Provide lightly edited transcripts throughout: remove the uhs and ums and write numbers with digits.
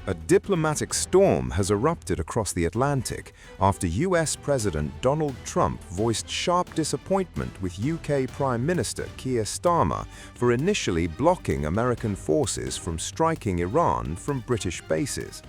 A diplomatic storm has erupted across the Atlantic after US President Donald Trump voiced sharp disappointment with UK Prime Minister Keir Starmer for initially blocking American forces from striking Iran from British bases.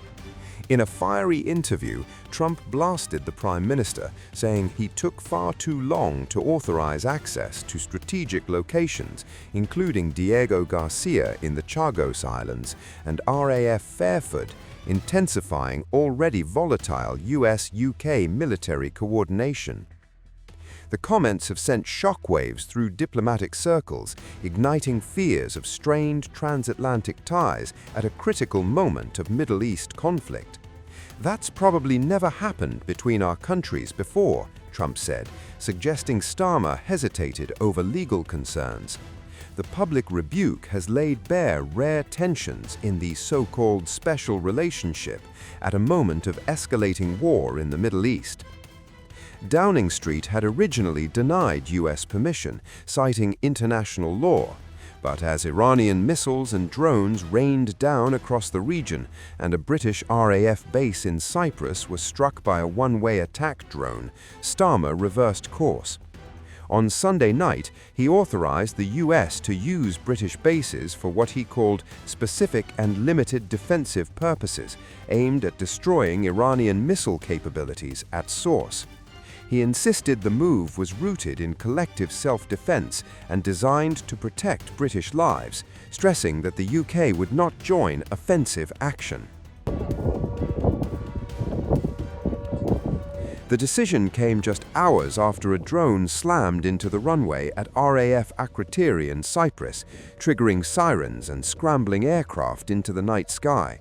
In a fiery interview, Trump blasted the Prime Minister, saying he took far too long to authorize access to strategic locations, including Diego Garcia in the Chagos Islands and RAF Fairford, intensifying already volatile US-UK military coordination. The comments have sent shockwaves through diplomatic circles, igniting fears of strained transatlantic ties at a critical moment of Middle East conflict. "That's probably never happened between our countries before," Trump said, suggesting Starmer hesitated over legal concerns. The public rebuke has laid bare rare tensions in the so-called special relationship at a moment of escalating war in the Middle East. Downing Street had originally denied US permission, citing international law, but as Iranian missiles and drones rained down across the region and a British RAF base in Cyprus was struck by a one-way attack drone, Starmer reversed course. On Sunday night, he authorized the US to use British bases for what he called specific and limited defensive purposes, aimed at destroying Iranian missile capabilities at source. He insisted the move was rooted in collective self-defense and designed to protect British lives, stressing that the UK would not join offensive action. The decision came just hours after a drone slammed into the runway at RAF Akrotiri in Cyprus, triggering sirens and scrambling aircraft into the night sky.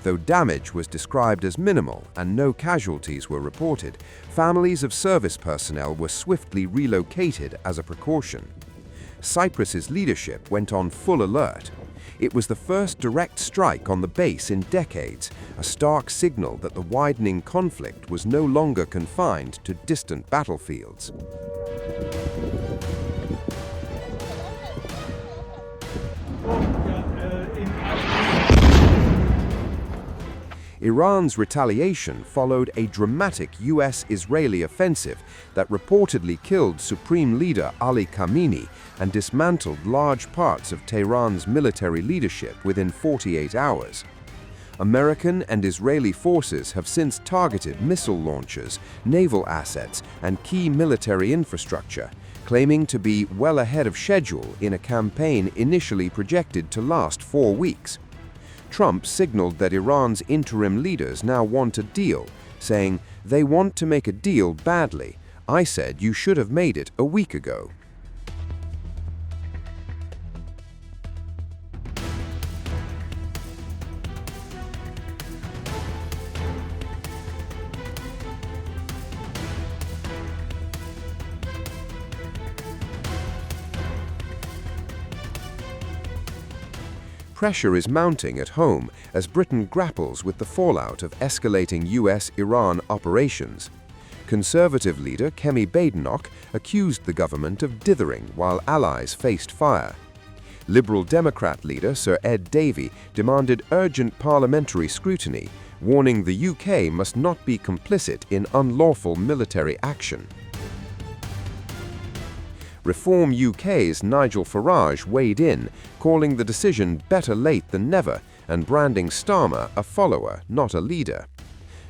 Though damage was described as minimal and no casualties were reported, families of service personnel were swiftly relocated as a precaution. Cyprus's leadership went on full alert. It was the first direct strike on the base in decades, a stark signal that the widening conflict was no longer confined to distant battlefields. Iran's retaliation followed a dramatic US-Israeli offensive that reportedly killed Supreme Leader Ali Khamenei and dismantled large parts of Tehran's military leadership within 48 hours. American and Israeli forces have since targeted missile launchers, naval assets, and key military infrastructure, claiming to be well ahead of schedule in a campaign initially projected to last 4 weeks. Trump signaled that Iran's interim leaders now want a deal, saying, "They want to make a deal badly. I said you should have made it a week ago." Pressure is mounting at home as Britain grapples with the fallout of escalating US-Iran operations. Conservative leader Kemi Badenoch accused the government of dithering while allies faced fire. Liberal Democrat leader Sir Ed Davey demanded urgent parliamentary scrutiny, warning the UK must not be complicit in unlawful military action. Reform UK's Nigel Farage weighed in, calling the decision better late than never and branding Starmer a follower, not a leader.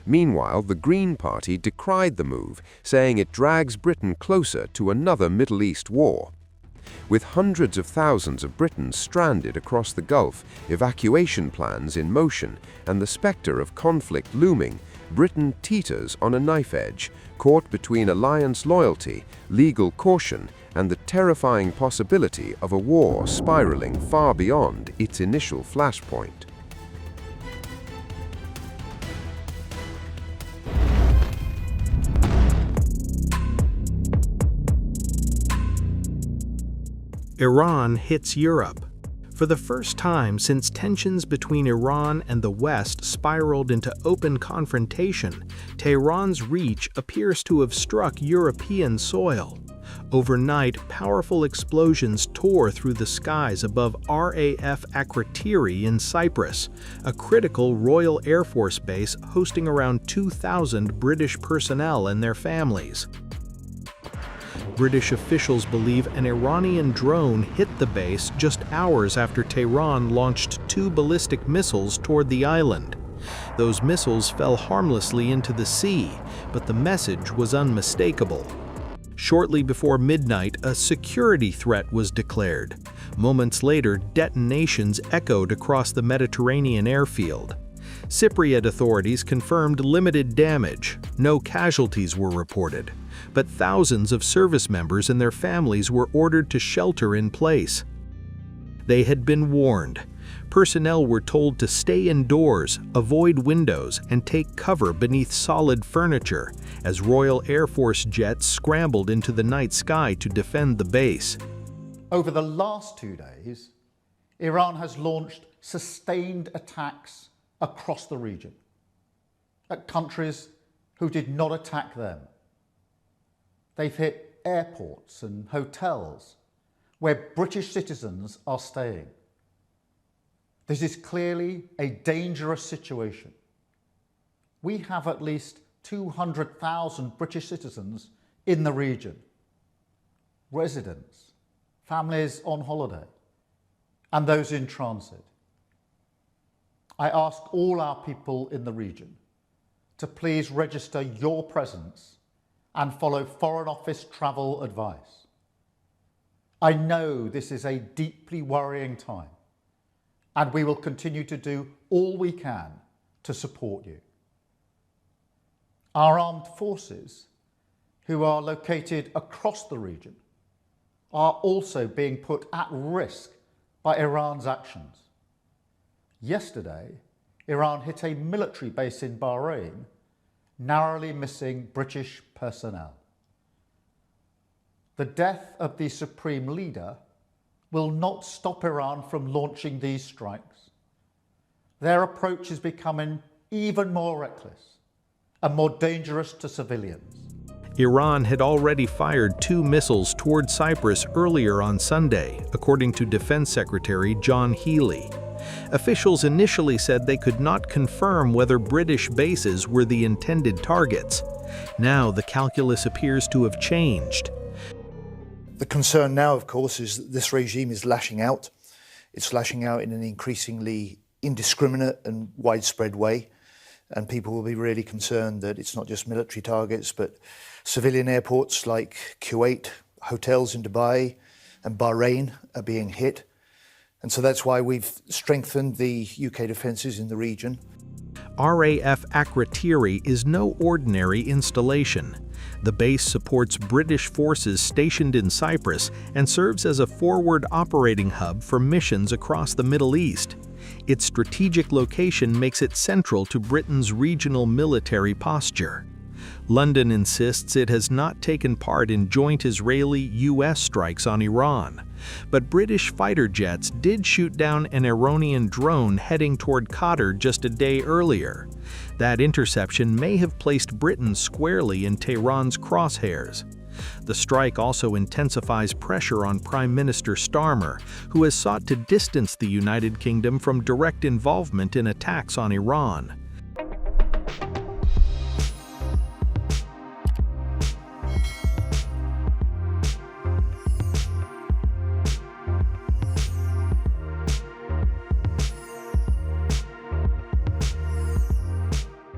Meanwhile, the Green Party decried the move, saying it drags Britain closer to another Middle East war. With hundreds of thousands of Britons stranded across the Gulf, evacuation plans in motion, and the spectre of conflict looming, Britain teeters on a knife edge, caught between alliance loyalty, legal caution, and the terrifying possibility of a war spiraling far beyond its initial flashpoint. Iran hits Europe. For the first time since tensions between Iran and the West spiraled into open confrontation, Tehran's reach appears to have struck European soil. Overnight, powerful explosions tore through the skies above RAF Akrotiri in Cyprus, a critical Royal Air Force base hosting around 2,000 British personnel and their families. British officials believe an Iranian drone hit the base just hours after Tehran launched 2 ballistic missiles toward the island. Those missiles fell harmlessly into the sea, but the message was unmistakable. Shortly before midnight, a security threat was declared. Moments later, detonations echoed across the Mediterranean airfield. Cypriot authorities confirmed limited damage. No casualties were reported, but thousands of service members and their families were ordered to shelter in place. They had been warned. Personnel were told to stay indoors, avoid windows, and take cover beneath solid furniture as Royal Air Force jets scrambled into the night sky to defend the base. Over the last 2 days, Iran has launched sustained attacks across the region at countries who did not attack them. They've hit airports and hotels where British citizens are staying. This is clearly a dangerous situation. We have at least 200,000 British citizens in the region, residents, families on holiday, and those in transit. I ask all our people in the region to please register your presence and follow Foreign Office travel advice. I know this is a deeply worrying time, and we will continue to do all we can to support you. Our armed forces, who are located across the region, are also being put at risk by Iran's actions. Yesterday, Iran hit a military base in Bahrain, narrowly missing British personnel. The death of the supreme leader will not stop Iran from launching these strikes. Their approach is becoming even more reckless and more dangerous to civilians. Iran had already fired 2 missiles toward Cyprus earlier on Sunday, according to Defense Secretary John Healey. Officials initially said they could not confirm whether British bases were the intended targets. Now the calculus appears to have changed. The concern now, of course, is that this regime is lashing out. It's lashing out in an increasingly indiscriminate and widespread way. And people will be really concerned that it's not just military targets, but civilian airports like Kuwait, hotels in Dubai and Bahrain are being hit. And so that's why we've strengthened the UK defences in the region. RAF Akrotiri is no ordinary installation. The base supports British forces stationed in Cyprus and serves as a forward operating hub for missions across the Middle East. Its strategic location makes it central to Britain's regional military posture. London insists it has not taken part in joint Israeli-US strikes on Iran, but British fighter jets did shoot down an Iranian drone heading toward Qatar just a day earlier. That interception may have placed Britain squarely in Tehran's crosshairs. The strike also intensifies pressure on Prime Minister Starmer, who has sought to distance the United Kingdom from direct involvement in attacks on Iran.